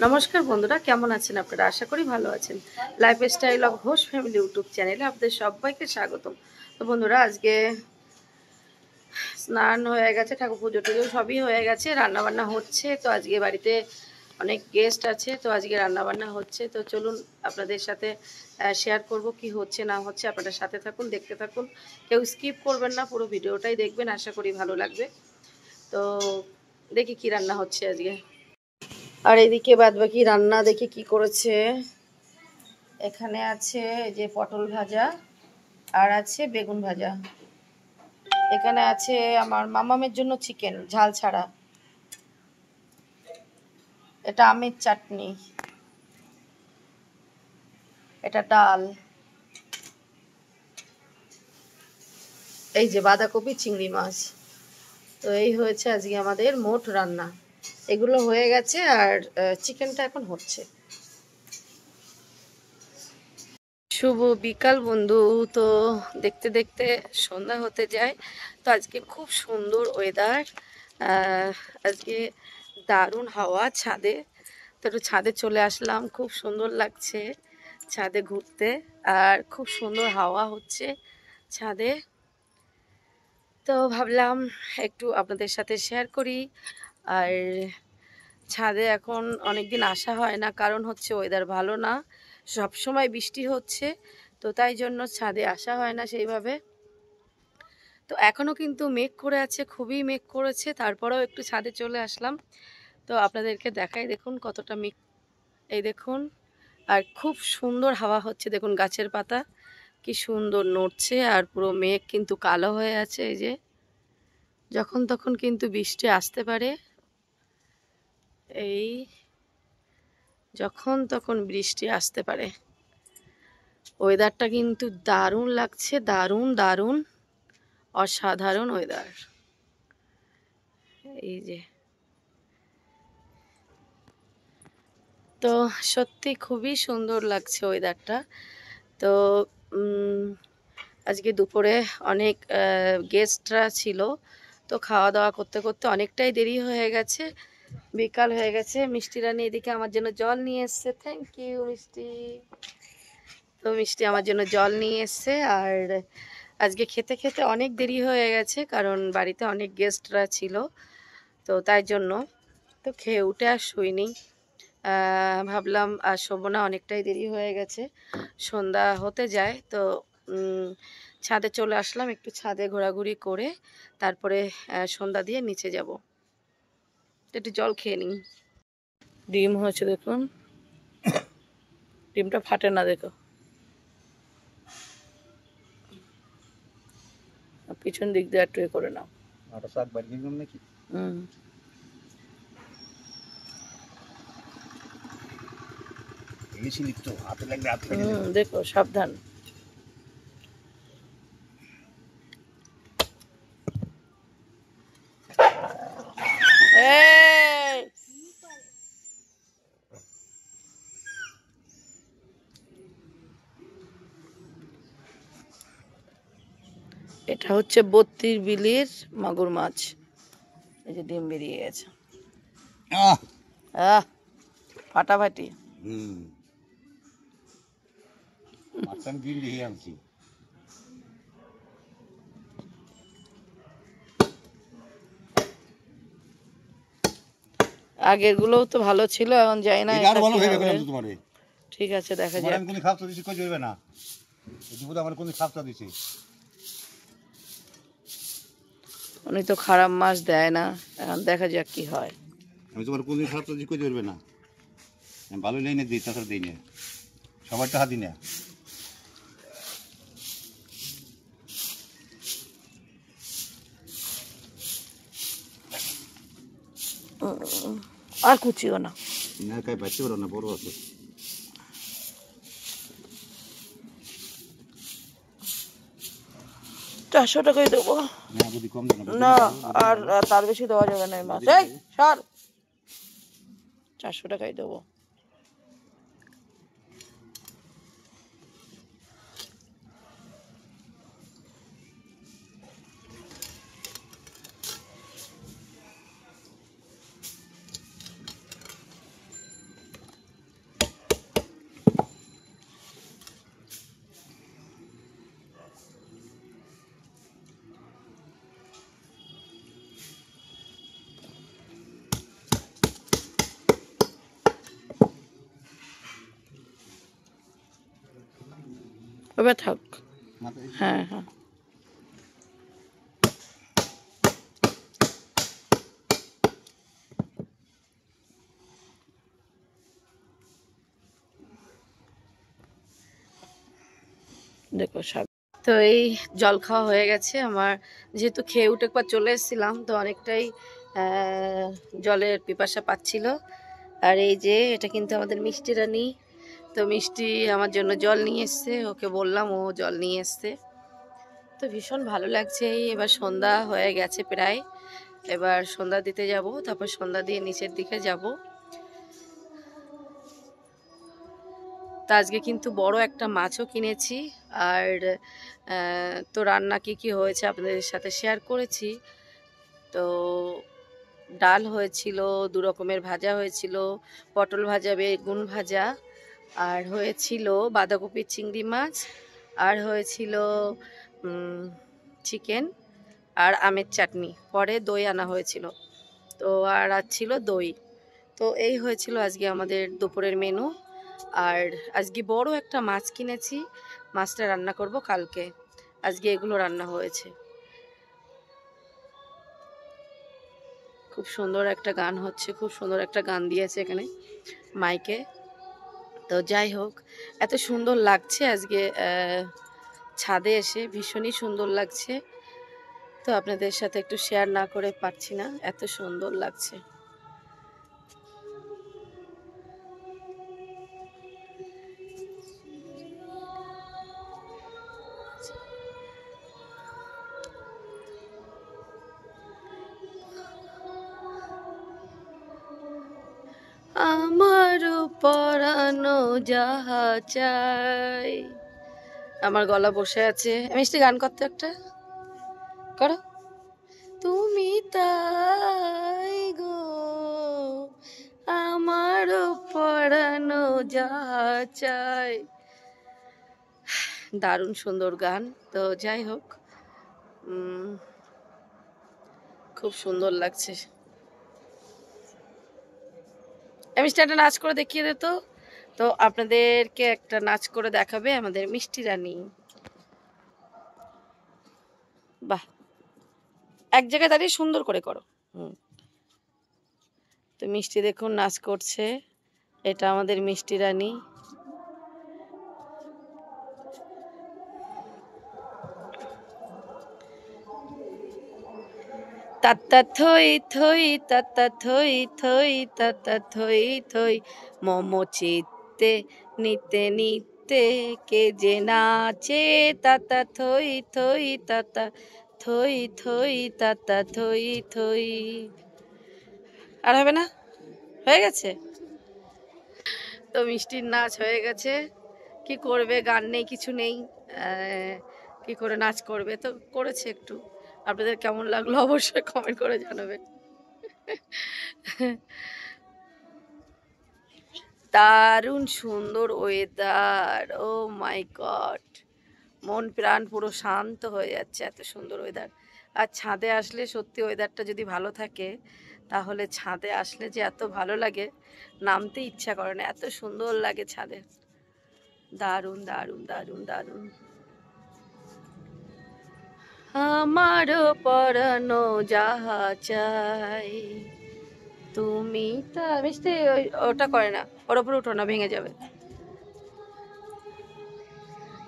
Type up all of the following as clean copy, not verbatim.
নমস্কার বন্ধুরা, কেমন আছেন আপনারা? আশা করি ভালো আছেন। Lifestyle of Ghosh family YouTube চ্যানেলে আপনাদের সবাইকে স্বাগতম। তো বন্ধুরা, আজকে স্নান হয়ে গেছে, ঠাকুর পুজো টুজো সবই হয়ে গেছে, রান্নাবান্না হচ্ছে। তো আজকে বাড়িতে অনেক গেস্ট আছে, তো আজকে রান্নাবান্না হচ্ছে। তো চলুন আপনাদের সাথে শেয়ার করব কি হচ্ছে না হচ্ছে। আপনারা সাথে থাকুন, দেখতে থাকুন, কেউ স্কিপ করবেন না, পুরো ভিডিওটাই দেখবেন, আশা করি ভালো লাগবে। তো দেখি কি রান্না হচ্ছে আজকে। আর এদিকে বাদবাকি রান্না দেখি কি করেছে। এখানে আছে যে পটল ভাজা, আর আছে বেগুন ভাজা। এখানে আছে আমার মামামের জন্য চিকেন ঝাল ছাড়া। এটা আমের চাটনি, এটা ডাল, এই যে বাঁধাকপি চিংড়ি মাছ। তো এই হয়েছে আজকে আমাদের মোট রান্না। এগুলো হয়ে গেছে, আর চিকেনটা এখন হচ্ছে। শুভ বিকাল বন্ধু। তো দেখতে দেখতে সন্ধ্যা হতে যায়। তো আজকে খুব সুন্দর ওয়েদার, আজকে দারুণ হাওয়া ছাদে। তো একটু ছাদে চলে আসলাম, খুব সুন্দর লাগছে ছাদে ঘুরতে, আর খুব সুন্দর হাওয়া হচ্ছে ছাদে। তো ভাবলাম একটু আপনাদের সাথে শেয়ার করি। আর ছাদে এখন অনেক দিন আসা হয় না, কারণ হচ্ছে ওয়েদার ভালো না, সব সময় বৃষ্টি হচ্ছে। তো তাই জন্য ছাদে আসা হয় না সেইভাবে। তো এখনও কিন্তু মেঘ করে আছে, খুবই মেঘ করেছে, তারপরেও একটু ছাদে চলে আসলাম। তো আপনাদেরকে দেখাই, দেখুন কতটা মেঘ, এই দেখুন। আর খুব সুন্দর হাওয়া হচ্ছে, দেখুন গাছের পাতা কি সুন্দর নড়ছে, আর পুরো মেঘ কিন্তু কালো হয়ে আছে। এই যে যখন তখন কিন্তু বৃষ্টি আসতে পারে, এই যখন তখন বৃষ্টি আসতে পারে। ওয়েদারটা কিন্তু দারুণ লাগছে, দারুণ দারুণ অসাধারণ ওয়েদার। এই যে, তো সত্যি খুবই সুন্দর লাগছে ওয়েদারটা। তো আজকে দুপুরে অনেক গেস্টরা ছিল। তো খাওয়া দাওয়া করতে করতে অনেকটাই দেরি হয়ে গেছে, বিকাল হয়ে গেছে। মিষ্টি রানী এদিকে আমার জন্য জল নিয়ে এসছে, থ্যাংক ইউ মিষ্টি। তো মিষ্টি আমার জন্য জল নিয়ে এসছে। আর আজকে খেতে খেতে অনেক দেরি হয়ে গেছে, কারণ বাড়িতে অনেক গেস্টরা ছিল, তো তাই জন্য। তো খেয়ে উঠে আর শুইনি, ভাবলাম আর শোবো না, অনেকটাই দেরি হয়ে গেছে, সন্ধ্যা হতে যায়। তো ছাদে চলে আসলাম, একটু ছাদে ঘোরাঘুরি করে তারপরে সন্ধ্যা দিয়ে নিচে যাব। একটু জল খেয়ে নিই। ডিম হয়েছে দেখুন, ডিমটা ফাটে না, দেখো পিছন দিক দিয়ে একটু করে নাও। দেখো সাবধান। এটা হচ্ছে 32 বিলির মাগুর মাছ। এই যে ডিম বেরিয়ে গেছে, ফাটাফাটি। আগের গুলোও তো ভালো ছিল, এখন যাই না। ঠিক আছে, দেখা যাক। উনি তো খারাপ মাছ দেয় না, এখন দেখা যাক কি হয়। আমি তোমার কোনদিন খারাপ তো জিজ্ঞেস করবে না, আমি ভালো লাইনে দিই, তাছাড়া দিই না, সবার টাকা দিই না। আর কুচিও না, না কাই বাঁচতে পারো না, বড় আছে। 400 টাকাই দেবো না, যদি কম দেন না, আর তার বেশি দেওয়া যাবে না। মাছ এই সর, 400 টাকাই দেবো। ওবার থাক। মাথায় হ্যাঁ হ্যাঁ। দেখো শাক। তো এই জল খাওয়া হয়ে গেছে আমার, যেহেতু খেয়ে উঠে একবার চলে এসেছিলাম তো অনেকটাই জলের পিপাসা পাচ্ছিল। আর এই যে এটা কিন্তু আমাদের মিষ্টি রানী, তো মিষ্টি আমার জন্য জল নিয়ে এসছে, ওকে বললাম ও জল নিয়ে এসছে। তো ভীষণ ভালো লাগছে। এবার সন্ধ্যা হয়ে গেছে প্রায়, এবার সন্ধ্যা দিতে যাব, তারপর সন্ধ্যা দিয়ে নিচের দিকে যাব। তো আজকে কিন্তু বড় একটা মাছও কিনেছি। আর তো রান্না কি হয়েছে আপনাদের সাথে শেয়ার করেছি। তো ডাল হয়েছিল, দু রকমের ভাজা হয়েছিল, পটল ভাজা, বেগুন ভাজা, আর হয়েছিল বাঁধাকপি চিংড়ি মাছ, আর হয়েছিল চিকেন, আর আমের চাটনি, পরে দই আনা হয়েছিল। তো আর ছিল দই। তো এই হয়েছিল আজকে আমাদের দুপুরের মেনু। আর আজকে বড় একটা মাছ কিনেছি, মাছটা রান্না করব কালকে। আজকে এগুলো রান্না হয়েছে। খুব সুন্দর একটা গান হচ্ছে, খুব সুন্দর একটা গান দিয়েছে এখানে মাইকে। তো যাই হোক, এত সুন্দর লাগছে আজকে ছাদে এসে, ভীষণই সুন্দর লাগছে। তো আপনাদের সাথে একটু শেয়ার না করে পারছি না, এত সুন্দর লাগছে। আমারও পরানো যাহা চাই। আমার গলা বসে আছে, মিষ্টি গান করতে একটা করো। তুমি তাই গো আমারও পরানো যাহা চাই। দারুণ সুন্দর গান। তো যাই হোক, খুব সুন্দর লাগছে। মিষ্টি একটা নাচ করে দেখিয়ে দে তো। তো আপনাদেরকে একটা নাচ করে দেখাবে আমাদের মিষ্টি রানী। বাহ, এক জায়গায় দাঁড়িয়ে সুন্দর করে করো। তো মিষ্টি দেখুন নাচ করছে, এটা আমাদের মিষ্টি রানী। তাত্তা থই থই তাত্তা থই থই তাত্তা থই থই, মম চিত্তে নিতে নিতে কে যে নাচে, তাত্তা থই থই তাত্তা থই থই তাত্তা থই থই। আর হবে না? হয়ে গেছে। তো মিষ্টির নাচ হয়ে গেছে। কি করবে, গান নেই, কিছু নেই, কি করে নাচ করবে, তো করেছে একটু। আপনাদের কেমন লাগলো অবশ্যই কমেন্ট করে জানাবেন। দারুণ সুন্দর ওয়েদার, ও মাই গড, মন প্রাণ পুরো শান্ত হয়ে যাচ্ছে, এত সুন্দর ওয়েদার। আর ছাদে আসলে সত্যি ওয়েদারটা যদি ভালো থাকে, তাহলে ছাদে আসলে যে এত ভালো লাগে, নামতে ইচ্ছা করে না, এত সুন্দর লাগে ছাদে। দারুণ দারুণ দারুণ দারুণ। আমারও পরানো যাহা চাই, তুমি তা মিষ্টি ওটা করে না, ওর ওপরে উঠো না, ভেঙে যাবে।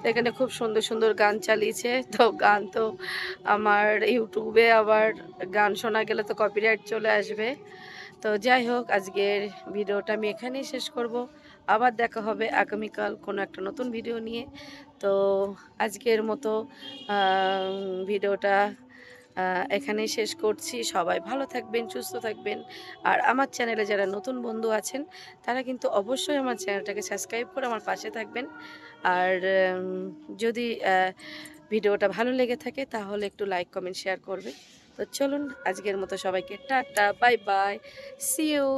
এখানে খুব সুন্দর সুন্দর গান চালিয়েছে। তো গান তো আমার ইউটিউবে আবার গান শোনা গেলে তো কপিরাইট চলে আসবে। তো যাই হোক, আজকের ভিডিওটা আমি এখানেই শেষ করব। আবার দেখা হবে আগামীকাল কোনো একটা নতুন ভিডিও নিয়ে। তো আজকের মতো ভিডিওটা এখানেই শেষ করছি। সবাই ভালো থাকবেন, সুস্থ থাকবেন। আর আমার চ্যানেলে যারা নতুন বন্ধু আছেন, তারা কিন্তু অবশ্যই আমার চ্যানেলটাকে সাবস্ক্রাইব করে আমার পাশে থাকবেন। আর যদি ভিডিওটা ভালো লেগে থাকে তাহলে একটু লাইক কমেন্ট শেয়ার করবে। তো চলুন আজকের মতো সবাইকে tata, bye bye, see you.